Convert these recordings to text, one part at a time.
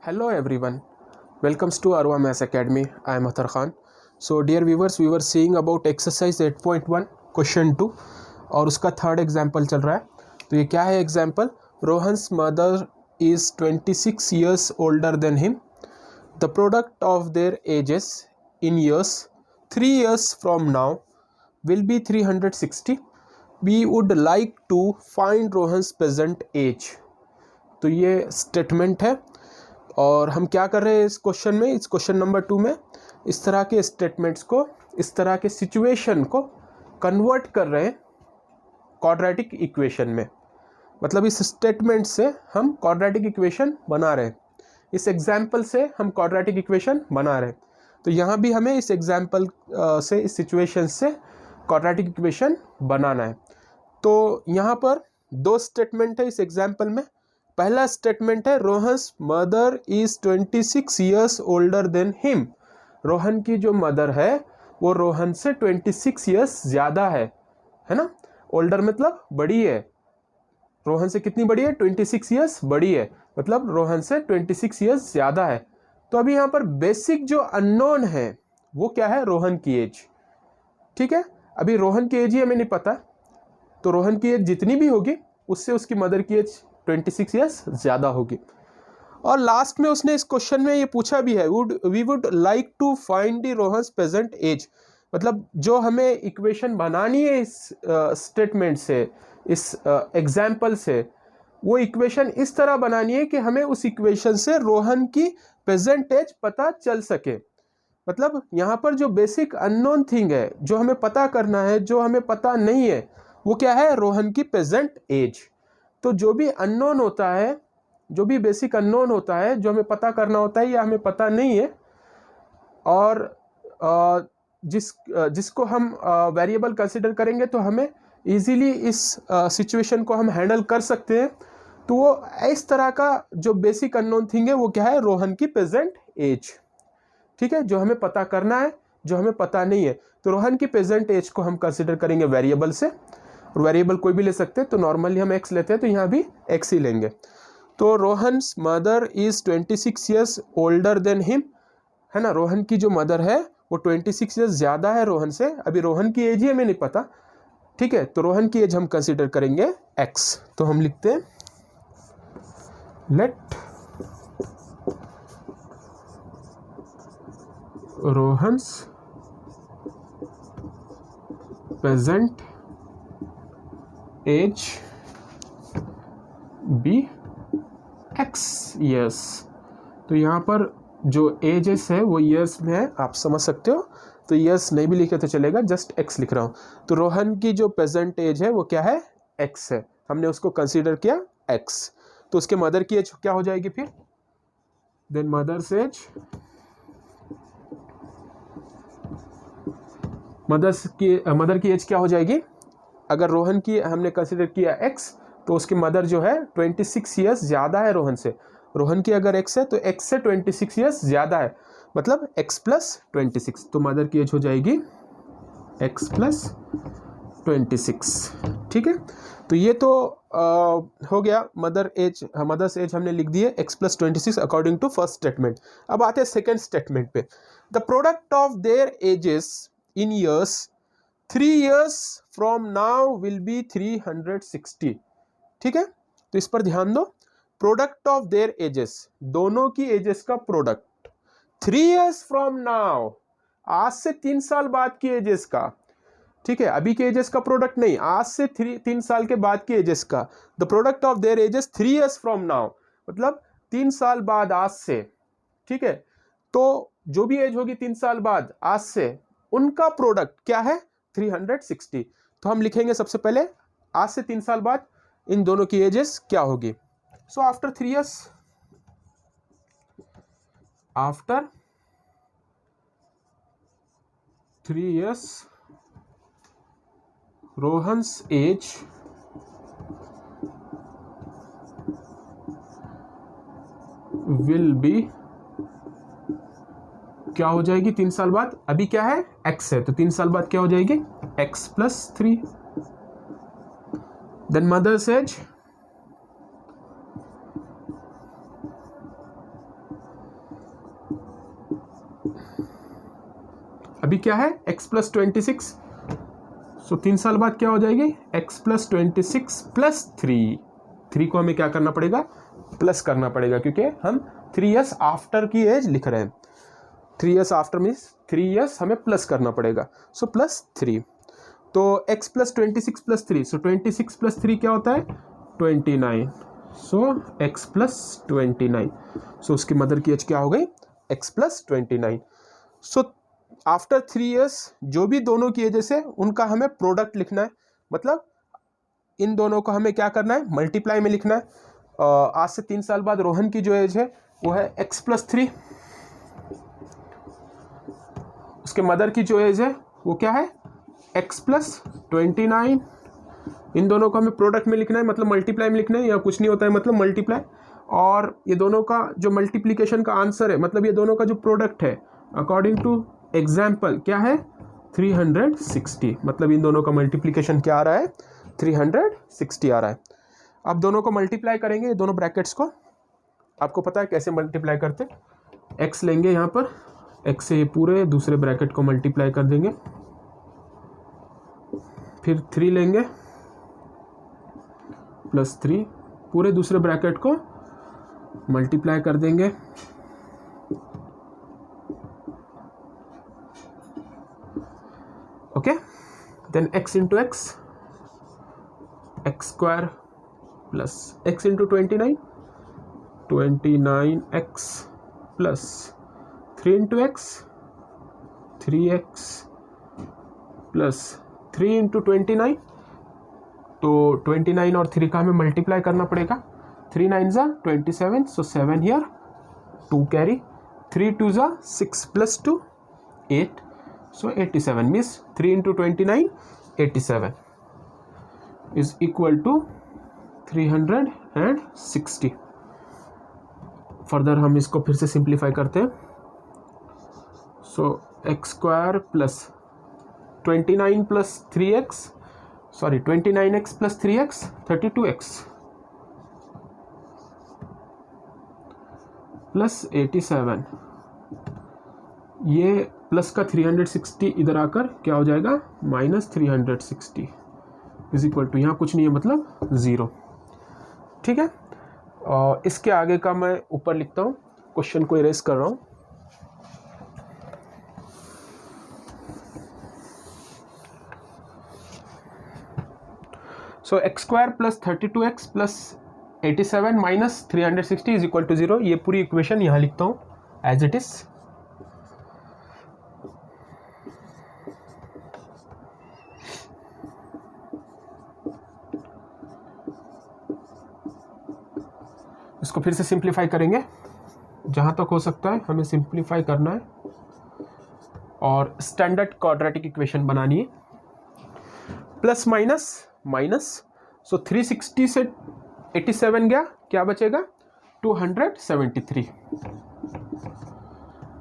Hello everyone, welcomes to Arwa Maths Academy. I am Athar Khan. So dear viewers, we were seeing about exercise 8.1 question 2 और उसका third example चल रहा है। तो ये क्या है example? Rohan's mother is 26 years older than him. The product of their ages in years 3 years from now will be 360. We would like to find Rohan's present age. तो ये स्टेटमेंट है और हम क्या कर रहे हैं इस क्वेश्चन में, इस क्वेश्चन नंबर 2 में इस तरह के स्टेटमेंट्स को, इस तरह के सिचुएशन को कन्वर्ट कर रहे हैं क्वाड्रेटिक इक्वेशन में। मतलब इस स्टेटमेंट से हम क्वाड्रेटिक इक्वेशन बना रहे हैं, इस एग्जाम्पल से हम क्वाड्रेटिक इक्वेशन बना रहे हैं। तो यहाँ भी हमें इस एग्जाम्पल से, इस सिचुएशन से क्वाड्रेटिक इक्वेशन बनाना है। तो यहाँ पर दो स्टेटमेंट है इस एग्जाम्पल में। पहला स्टेटमेंट है Rohan's mother is 26 years older than him. Rohan की जो मदर है वो रोहन से 26 years ज़्यादा है ना। ओल्डर मतलब बड़ी है। रोहन से कितनी बड़ी है? 26 years बड़ी है, मतलब रोहन से 26 years ज़्यादा है। तो अभी यहाँ पर बेसिक जो अननोन है वो क्या है? रोहन की एज। ठीक है, अभी रोहन की एज ही हमें नहीं पता, तो रोहन की एज जितनी भी होगी उससे उसकी मदर की एज 26 years ज़्यादा होगी। और लास्ट में उसने इस क्वेश्चन में ये पूछा भी है, we would like to find the Rohan's present age. मतलब जो हमें इक्वेशन बनानी है इस स्टेटमेंट से, इस एग्जाम्पल से, वो इक्वेशन इस तरह बनानी है कि हमें उस इक्वेशन से रोहन की प्रेजेंट एज पता चल सके। मतलब यहाँ पर जो बेसिक अननोन थिंग है, जो हमें पता करना है, जो हमें पता नहीं है, वो क्या है? रोहन की प्रेजेंट एज। तो जो भी अननोन होता है, जो भी बेसिक अननोन होता है, जो हमें पता करना होता है या हमें पता नहीं है, और जिसको हम वेरिएबल कंसिडर करेंगे तो हमें इजीली इस सिचुएशन को हम हैंडल कर सकते हैं। तो वो इस तरह का जो बेसिक अननोन थिंग है वो क्या है? रोहन की प्रेजेंट एज। ठीक है, जो हमें पता करना है, जो हमें पता नहीं है। तो रोहन की प्रेजेंट एज को हम कंसिडर करेंगे वेरिएबल से, और वेरिएबल कोई भी ले सकते हैं। तो नॉर्मली हम x लेते हैं, तो यहाँ भी x ही लेंगे। तो Rohan's mother is 26 years older than him, है ना। रोहन की जो मदर है वो 26 years ज़्यादा है रोहन से। अभी रोहन की एज ही हमें नहीं पता, ठीक है। तो रोहन की एज हम कंसिडर करेंगे x। तो हम लिखते हैं let Rohan's present age be x years। तो यहाँ पर जो एजेस है वो ईयर्स में है, आप समझ सकते हो। तो ईयर्स नहीं भी लिखे तो चलेगा, जस्ट x लिख रहा हूँ। तो रोहन की जो प्रेजेंट एज है वो क्या है? x है। हमने उसको कंसीडर किया x। तो उसके मदर की एज क्या हो जाएगी फिर? देन मदर्स एज, मदर की एज क्या हो जाएगी? अगर रोहन की हमने कंसिडर किया x, तो उसकी मदर जो है 26 years ज़्यादा है रोहन से। रोहन की अगर x है तो x से 26 years ज़्यादा है, मतलब x + 26। तो मदर की एज हो जाएगी x + 26। ठीक है, तो ये तो हो गया मदर्स एज हमने लिख दी है x + 26 according to first statement. अब आते हैं सेकेंड स्टेटमेंट पे। The product of their ages in years 3 years from now will be 360। ठीक है, तो इस पर ध्यान दो। प्रोडक्ट ऑफ देयर एजेस, दोनों की एजेस का प्रोडक्ट 3 years from now, आज से 3 साल बाद की एजेस का। ठीक है, अभी के एजेस का प्रोडक्ट नहीं, आज से 3 साल के बाद की एजेस का। The product of their edges 3 years from now, मतलब 3 साल बाद आज से। ठीक है, तो जो भी एज होगी 3 साल बाद आज से, उनका प्रोडक्ट क्या है? 360। तो हम लिखेंगे सबसे पहले आज से 3 साल बाद इन दोनों की एजेस क्या होगी। So after 3 years, after 3 years Rohan's age will be, क्या हो जाएगी 3 साल बाद? अभी क्या है? x है, तो 3 साल बाद क्या हो जाएगी? x + 3। देन मदर्स एज अभी क्या है x प्लस 26, सो 3 साल बाद क्या हो जाएगी x प्लस 26 प्लस 3 को हमें क्या करना पड़ेगा, प्लस करना पड़ेगा, क्योंकि हम 3 ईयर्स आफ्टर की एज लिख रहे हैं। 3 ईयर्स आफ्टर मीन्स 3 ईयर्स हमें प्लस करना पड़ेगा, सो प्लस 3। तो x प्लस 26 प्लस 3, सो 26 प्लस 3 क्या होता है 29, सो x प्लस 29, सो उसकी मदर की एज क्या हो गई x प्लस 29। सो आफ्टर 3 ईयर्स जो भी दोनों की एजेस है उनका हमें प्रोडक्ट लिखना है, मतलब इन दोनों को हमें क्या करना है मल्टीप्लाई में लिखना है। आज से 3 साल बाद रोहन की जो एज है वो है x प्लस 3, उसके मदर की जो एज है वो क्या है x प्लस 29। इन दोनों को हमें प्रोडक्ट में लिखना है, मतलब मल्टीप्लाई में लिखना है, या कुछ नहीं होता है मतलब मल्टीप्लाई, और ये दोनों का जो मल्टीप्लिकेशन का आंसर है, मतलब ये दोनों का जो प्रोडक्ट है अकॉर्डिंग टू एग्जाम्पल क्या है 360, मतलब इन दोनों का मल्टीप्लिकेशन क्या आ रहा है 360 आ रहा है। अब दोनों को मल्टीप्लाई करेंगे, ये दोनों ब्रैकेट्स को, आपको पता है कैसे मल्टीप्लाई करते, x लेंगे यहाँ पर, x से ये पूरे दूसरे ब्रैकेट को मल्टीप्लाई कर देंगे, फिर 3 लेंगे प्लस 3 पूरे दूसरे ब्रैकेट को मल्टीप्लाई कर देंगे, okay, then x into x, x square plus x into 29, 29x plus 3 into x, 3x plus 3 into 29, तो 29 और 3 का हमें मल्टीप्लाई करना पड़ेगा, 3 9 ज़ा 27, सो 7 हियर, 2 कैरी, 3 2 ज़ा 6 plus 2 8, so 87 means 3 into 29 87 is equal to 360। Further हम इसको फिर से सिंप्लीफाई करते हैं, so x square plus 29 plus 3x, sorry 29x plus 3x 32x plus 87, ये प्लस का 360 इधर आकर क्या हो जाएगा माइनस 360 इज इक्वल टू, यहाँ कुछ नहीं है मतलब 0, ठीक है। और इसके आगे का मैं ऊपर लिखता हूँ, क्वेश्चन को इरेज कर रहा हूँ। So x square plus 32x plus 87 minus 360 is equal to 0, ये पूरी इक्वेशन यहाँ लिखता हूँ एज इट इज। इसको फिर से सिंप्लीफाई करेंगे, जहाँ तक हो सकता है हमें सिंप्लीफाई करना है और स्टैंडर्ड क्वाड्रेटिक इक्वेशन बनानी है। प्लस माइनस माइनस, सो 360 से 87 गया, क्या बचेगा 273,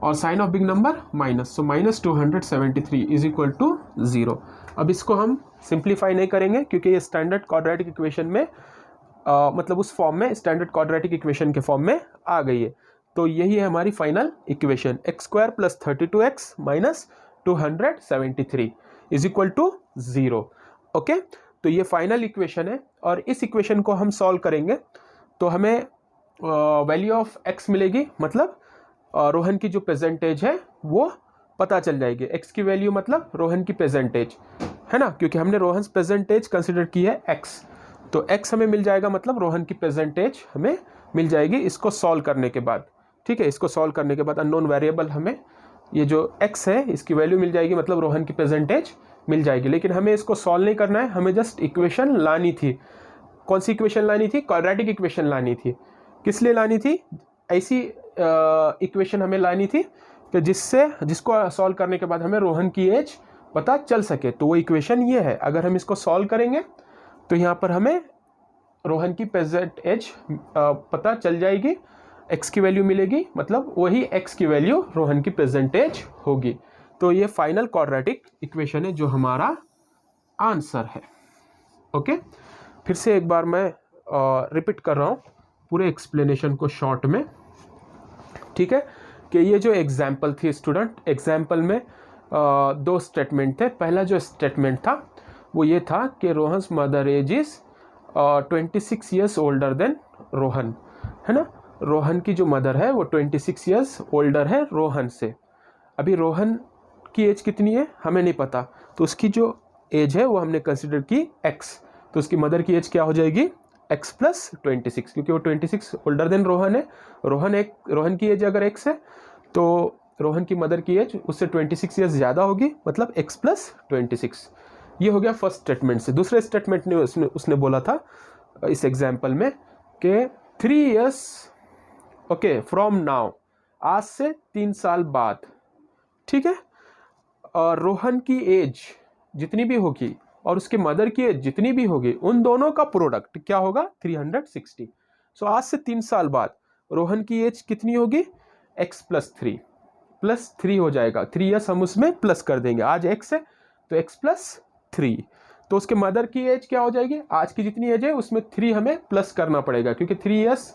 और sign of big number minus, so minus 273 is equal to 0। अब इसको हम सिंप्लीफाई नहीं करेंगे क्योंकि ये स्टैंडर्ड क्वाड्रेटिक इक्वेशन में मतलब उस फॉर्म में, स्टैंडर्ड क्वाड्रेटिक इक्वेशन के फॉर्म में आ गई है। तो यही है हमारी final equation, x square plus 32x minus 273 is equal to 0, okay. तो ये फाइनल इक्वेशन है, और इस इक्वेशन को हम सॉल्व करेंगे तो हमें वैल्यू ऑफ x मिलेगी, मतलब रोहन की जो परसेंटेज है वो पता चल जाएगी। x की वैल्यू मतलब रोहन की परसेंटेज है ना, क्योंकि हमने रोहन परसेंटेज कंसिडर की है x, तो x हमें मिल जाएगा, मतलब रोहन की परसेंटेज हमें मिल जाएगी इसको सॉल्व करने के बाद, ठीक है। इसको सॉल्व करने के बाद अननोन वेरिएबल हमें ये जो x है इसकी वैल्यू मिल जाएगी, मतलब रोहन की परसेंटेज मिल जाएगी। लेकिन हमें इसको सॉल्व नहीं करना है, हमें जस्ट इक्वेशन लानी थी। कौन सी इक्वेशन लानी थी, क्वाड्रेटिक इक्वेशन लानी थी। किस लिए लानी थी, ऐसी इक्वेशन हमें लानी थी कि जिसको सॉल्व करने के बाद हमें रोहन की एज पता चल सके। तो वो इक्वेशन ये है, अगर हम इसको सॉल्व करेंगे तो यहाँ पर हमें रोहन की प्रेजेंट एज पता चल जाएगी, x की वैल्यू मिलेगी, मतलब वही x की वैल्यू रोहन की प्रेजेंट एज होगी। तो ये फाइनल क्वाड्रेटिक इक्वेशन है जो हमारा आंसर है, ओके। फिर से एक बार मैं रिपीट कर रहा हूँ पूरे एक्सप्लेनेशन को शॉर्ट में, ठीक है। कि ये जो एग्जाम्पल थी स्टूडेंट, एग्जाम्पल में दो स्टेटमेंट थे। पहला जो स्टेटमेंट था वो ये था कि Rohan's mother age is 26 years older than Rohan, है ना। रोहन की जो मदर है वो 26 ईयर्स ओल्डर है रोहन से। अभी रोहन की एज कितनी है हमें नहीं पता, तो उसकी जो एज है वो हमने कंसिडर की x, तो उसकी मदर की एज क्या हो जाएगी x प्लस 26, क्योंकि वो 26 ओल्डर देन रोहन है। रोहन की एज अगर x है तो रोहन की मदर की एज उससे 26 ईयर्स ज़्यादा होगी, मतलब x प्लस 26। ये हो गया फर्स्ट स्टेटमेंट से। दूसरे स्टेटमेंट ने उसने बोला था इस एग्जाम्पल में कि 3 ईयर्स ओके फ्रॉम नाउ, आज से 3 साल बाद, ठीक है, और रोहन की एज जितनी भी होगी और उसके मदर की एज जितनी भी होगी उन दोनों का प्रोडक्ट क्या होगा 360। सो आज से 3 साल बाद रोहन की एज कितनी होगी x प्लस 3 हो जाएगा। 3 ईयर्स हम उसमें प्लस कर देंगे, आज x है तो x प्लस 3, तो उसके मदर की एज क्या हो जाएगी, आज की जितनी एज है उसमें 3 हमें प्लस करना पड़ेगा, क्योंकि 3 ईयर्स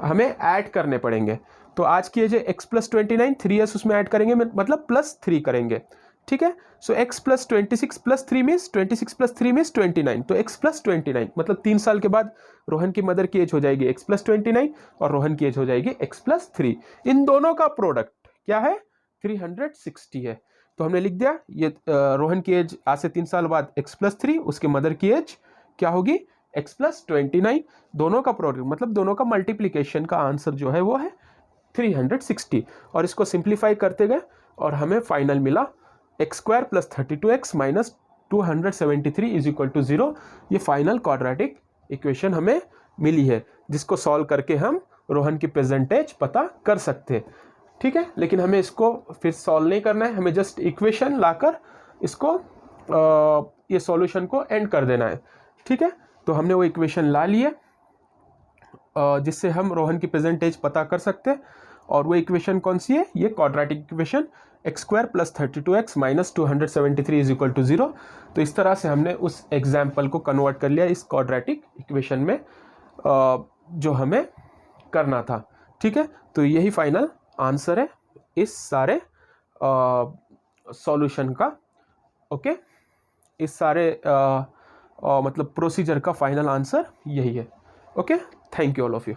हमें ऐड करने पड़ेंगे। तो आज की एज है x प्लस 29, 3 ईयर्स उसमें ऐड करेंगे मतलब प्लस 3 करेंगे, ठीक है। सो x plus 26 plus 3 means 26 plus 3 means 29, तो x प्लस 29 मतलब 3 साल के बाद रोहन की मदर की एज हो जाएगी x प्लस 29 और रोहन की एज हो जाएगी x प्लस 3। इन दोनों का प्रोडक्ट क्या है 360 है। तो हमने लिख दिया ये रोहन की एज आज से 3 साल बाद x प्लस 3, उसके मदर की एज क्या होगी x प्लस 29, दोनों का प्रोडक्ट मतलब दोनों का मल्टीप्लीकेशन का आंसर जो है वो है 360। और इसको सिंप्लीफाई करते गए और हमें फाइनल मिला x square plus 32x minus 273 is equal to 0। ये फाइनल क्वाड्रेटिक इक्वेशन हमें मिली है, जिसको सॉल्व करके हम रोहन की प्रेजेंटेज पता कर सकते हैं, ठीक है। लेकिन हमें इसको फिर सॉल्व नहीं करना है, हमें जस्ट इक्वेशन लाकर इसको ये सॉल्यूशन को एंड कर देना है, ठीक है। तो हमने वो इक्वेशन ला लिए जिससे हम रोहन की प्रेजेंटेज पता कर सकते हैं। और वो इक्वेशन कौन सी है, ये quadratic equation x square plus 32x minus 273 is equal to 0। तो इस तरह से हमने उस एग्जाम्पल को कन्वर्ट कर लिया इस क्वाड्रेटिक इक्वेशन में जो हमें करना था, ठीक है। तो यही फाइनल आंसर है इस सारे सॉल्यूशन का, ओके। इस सारे मतलब प्रोसीजर का फाइनल आंसर यही है, okay. Thank you all of you.